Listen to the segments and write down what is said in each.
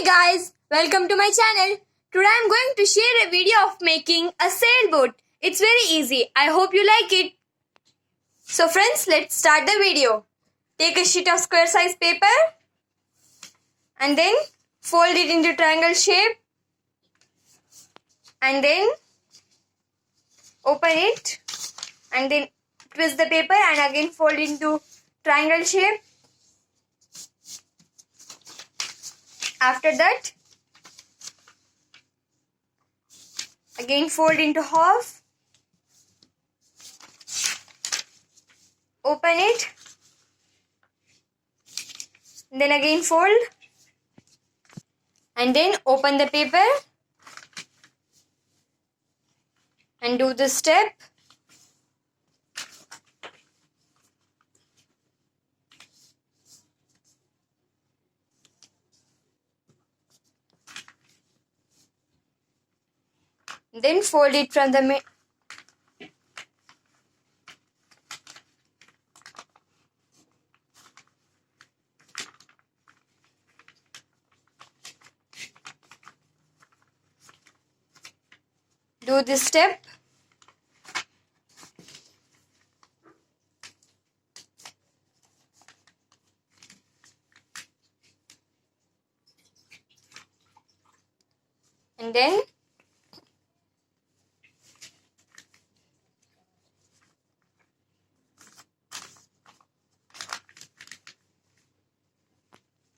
Hey guys, welcome to my channel. Today I'm going to share a video of making a sailboat. It's very easy. I hope you like it. So friends, let's start the video. Take a sheet of square size paper and then fold it into triangle shape and then open it and then twist the paper and again fold into triangle shape. After that, again fold into half, open it, then again fold, and then open the paper and do this step. Then fold it from the do this step.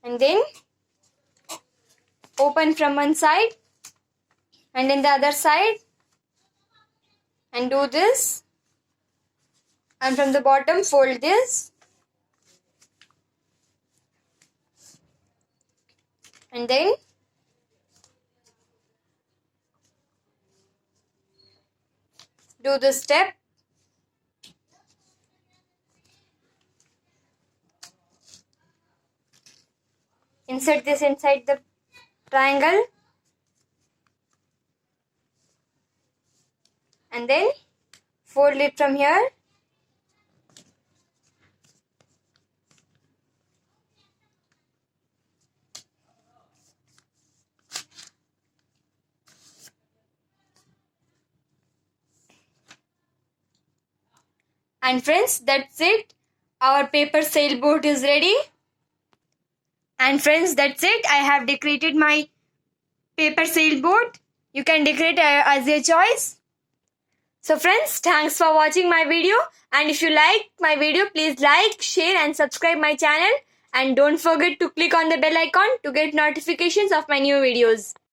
And then open from one side and then the other side and do this, and from the bottom fold this and then do this step. Insert this inside the triangle and then fold it from here and friends, that's it. Our paper sailboat is ready. And friends, that's it. I have decorated my paper sailboat. You can decorate as your choice. So friends, thanks for watching my video. And if you like my video, please like, share and subscribe my channel. And don't forget to click on the bell icon to get notifications of my new videos.